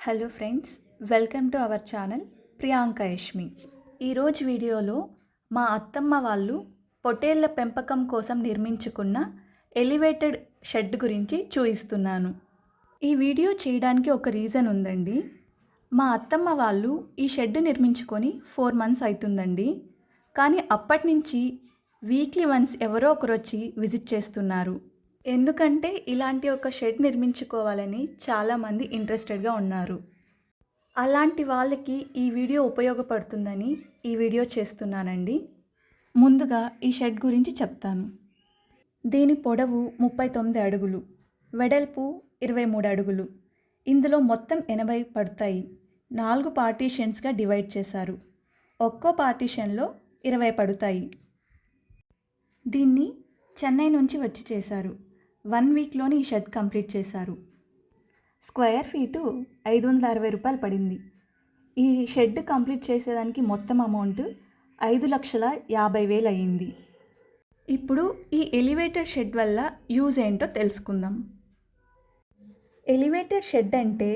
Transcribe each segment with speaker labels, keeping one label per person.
Speaker 1: Hello friends, welcome to our channel Priyanka Yashmi. ఈరోజు వీడియోలో మా అత్తమ్మ వాళ్ళు పొట్టేళ్ల పెంపకం కోసం నిర్మించుకున్న ఎలివేటెడ్ షెడ్ గురించి చూపిస్తున్నాను. ఈ వీడియో చేయడానికి ఒక రీజన్ ఉందండి. మా అత్తమ్మ వాళ్ళు ఈ షెడ్ నిర్మించుకొని 4 months అవుతుందండి. కానీ అప్పటి నుంచి వీక్లీ వన్స్ ఎవరో ఒకరు వచ్చి విజిట్ చేస్తున్నారు. ఎందుకంటే ఇలాంటి ఒక షెడ్ నిర్మించుకోవాలని చాలామంది ఇంట్రెస్టెడ్గా ఉన్నారు. అలాంటి వాళ్ళకి ఈ వీడియో ఉపయోగపడుతుందని ఈ వీడియో చేస్తున్నానండి. ముందుగా ఈ షెడ్ గురించి చెప్తాను. దీని పొడవు 39 అడుగులు, వెడల్పు 23 అడుగులు. ఇందులో మొత్తం 80 పడతాయి. 4 పార్టీషన్స్గా డివైడ్ చేశారు. ఒక్కో పార్టీషన్లో 20 పడతాయి. దీన్ని చెన్నై నుంచి వచ్చి చేశారు. 1 weekలోని ఈ షెడ్ కంప్లీట్ చేశారు. స్క్వేర్ ఫీటు 560 రూపాయలు పడింది. ఈ షెడ్ కంప్లీట్ చేసేదానికి మొత్తం అమౌంట్ 5,50,000 అయ్యింది. ఇప్పుడు ఈ ఎలివేటెడ్ షెడ్ వల్ల యూజ్ ఏంటో తెలుసుకుందాం. ఎలివేటెడ్ షెడ్ అంటే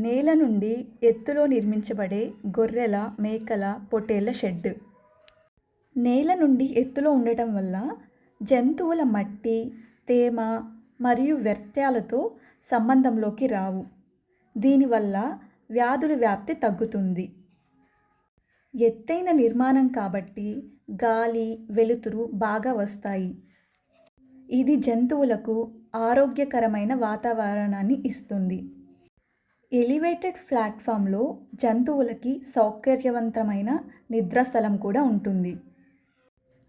Speaker 1: నేల నుండి ఎత్తులో నిర్మించబడే గొర్రెల, మేకల, పొట్టేళ్ల షెడ్. నేల నుండి ఎత్తులో ఉండటం వల్ల జంతువుల మట్టి, తేమ మరియు వ్యర్థాలతో సంబంధంలోకి రావు. దీనివల్ల వ్యాధుల వ్యాప్తి తగ్గుతుంది. ఎత్తైన నిర్మాణం కాబట్టి గాలి, వెలుతురు బాగా వస్తాయి. ఇది జంతువులకు ఆరోగ్యకరమైన వాతావరణాన్ని ఇస్తుంది. ఎలివేటెడ్ ప్లాట్ఫామ్లో జంతువులకి సౌకర్యవంతమైన నిద్రాస్థలం కూడా ఉంటుంది.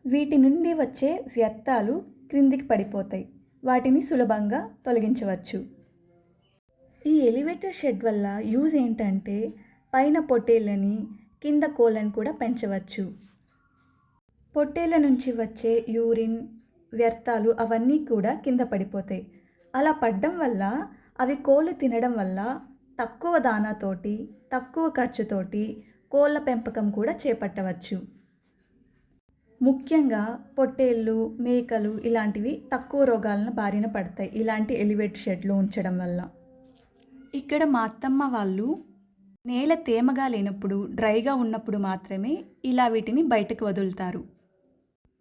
Speaker 1: వీటి నుండి వచ్చే వ్యర్థాలు క్రిందికి పడిపోతాయి. వాటిని సులభంగా తొలగించవచ్చు. ఈ ఎలివేటర్ షెడ్ వల్ల యూజ్ ఏంటంటే పైన పొట్టేళ్ళని, కింద కోళ్ళని కూడా పెంచవచ్చు. పొట్టేళ్ళ నుంచి వచ్చే యూరిన్, వ్యర్థాలు అవన్నీ కూడా కింద పడిపోతాయి. అలా పడడం వల్ల అవి కోళ్ళు తినడం వల్ల తక్కువ దానాతోటి, తక్కువ ఖర్చుతోటి కోళ్ళ పెంపకం కూడా చేపట్టవచ్చు. ముఖ్యంగా పొట్టేళ్ళు, మేకలు ఇలాంటివి తక్కువ రోగాలను బారిన పడతాయి ఇలాంటి ఎలివేట్ షెడ్లో ఉంచడం వల్ల. ఇక్కడ మా అత్తమ్మ వాళ్ళు నేల తేమగా లేనప్పుడు, డ్రైగా ఉన్నప్పుడు మాత్రమే ఇలా వీటిని బయటకు వదులుతారు.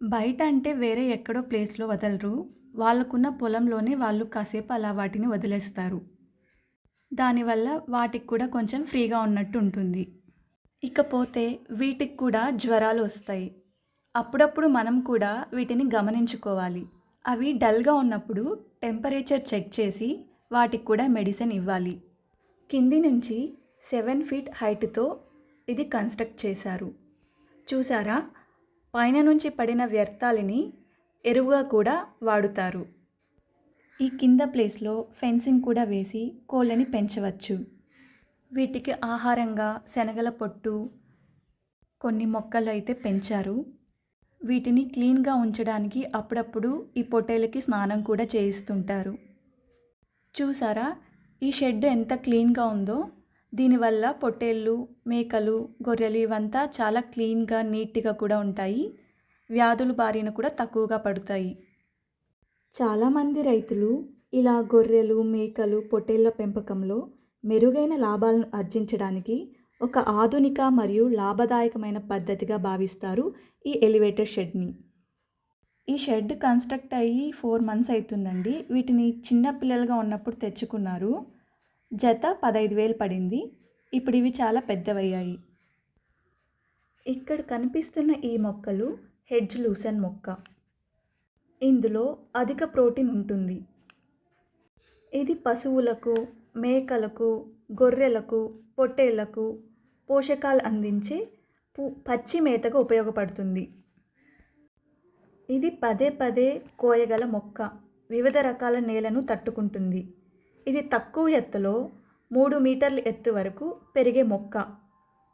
Speaker 1: బయట అంటే వేరే ఎక్కడో ప్లేస్లో వదలరు. వాళ్ళకున్న పొలంలోనే వాళ్ళు కాసేపు అలా వాటిని వదిలేస్తారు. దానివల్ల వాటికి కూడా కొంచెం ఫ్రీగా ఉన్నట్టు ఉంటుంది. ఇకపోతే వీటికి కూడా జ్వరాలు వస్తాయి. అప్పుడప్పుడు మనం కూడా వీటిని గమనించుకోవాలి. అవి డల్గా ఉన్నప్పుడు టెంపరేచర్ చెక్ చేసి వాటికి కూడా మెడిసిన్ ఇవ్వాలి. కింది నుంచి 7 feet హైట్తో ఇది కన్స్ట్రక్ట్ చేశారు. చూసారా, పైన నుంచి పడిన వ్యర్థాలని ఎరువుగా కూడా వాడుతారు. ఈ కింద ప్లేస్లో ఫెన్సింగ్ కూడా వేసి కోళ్ళని పెంచవచ్చు. వీటికి ఆహారంగా శనగల పొట్టు, కొన్ని మొక్కలు అయితే పెంచారు. వీటిని క్లీన్గా ఉంచడానికి అప్పుడప్పుడు ఈ పొట్టేళ్ళకి స్నానం కూడా చేయిస్తుంటారు. చూసారా, ఈ షెడ్ ఎంత క్లీన్గా ఉందో. దీనివల్ల పొట్టేళ్ళు, మేకలు, గొర్రెలు ఇవంతా చాలా క్లీన్గా, నీట్గా కూడా ఉంటాయి. వ్యాధుల బారిన కూడా తక్కువగా పడతాయి. చాలామంది రైతులు ఇలా గొర్రెలు, మేకలు, పొట్టేళ్ల పెంపకంలో మెరుగైన లాభాలను ఆర్జించడానికి ఒక ఆధునిక మరియు లాభదాయకమైన పద్ధతిగా భావిస్తారు ఈ ఎలివేటర్ షెడ్ని. ఈ షెడ్ కన్స్ట్రక్ట్ అయ్యి 4 months అవుతుందండి. వీటిని చిన్న పిల్లలుగా ఉన్నప్పుడు తెచ్చుకున్నారు. జత 15,000 పడింది. ఇప్పుడు ఇవి చాలా పెద్దవయ్యాయి. ఇక్కడ కనిపిస్తున్న ఈ మొక్కలు హెడ్జ్ లూసన్ మొక్క. ఇందులో అధిక ప్రోటీన్ ఉంటుంది. ఇది పశువులకు, మేకలకు, గొర్రెలకు, పొట్టేళ్లకు పోషకాలు అందించే పచ్చి మేతగా ఉపయోగపడుతుంది. ఇది పదే పదే కోయగల మొక్క. వివిధ రకాల నేలను తట్టుకుంటుంది. ఇది తక్కువ ఎత్తులో 3 మీటర్ల ఎత్తు వరకు పెరిగే మొక్క.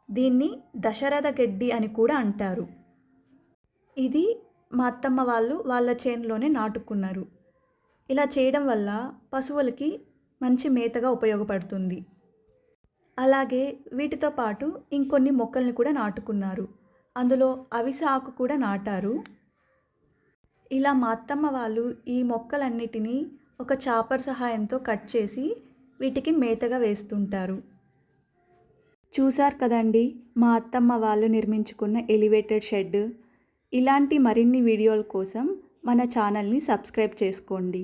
Speaker 1: దీన్ని దశరథ గడ్డి అని కూడా అంటారు. ఇది మా అత్తమ్మ వాళ్ళు వాళ్ళ చేనులోనే నాటుకున్నారు. ఇలా చేయడం వల్ల పశువులకి మంచి మేతగా ఉపయోగపడుతుంది. అలాగే వీటితో పాటు ఇంకొన్ని మొక్కల్ని కూడా నాటుకున్నారు. అందులో అవిసె ఆకు కూడా నాటారు. ఇలా మా అత్తమ్మ వాళ్ళు ఈ మొక్కలన్నిటినీ ఒక చాపర్ సహాయంతో కట్ చేసి వీటికి మేతగా వేస్తుంటారు. చూసారు కదండి మా అత్తమ్మ వాళ్ళు నిర్మించుకున్న ఎలివేటెడ్ షెడ్. ఇలాంటి మరిన్ని వీడియోల కోసం మన ఛానల్ని సబ్స్క్రైబ్ చేసుకోండి.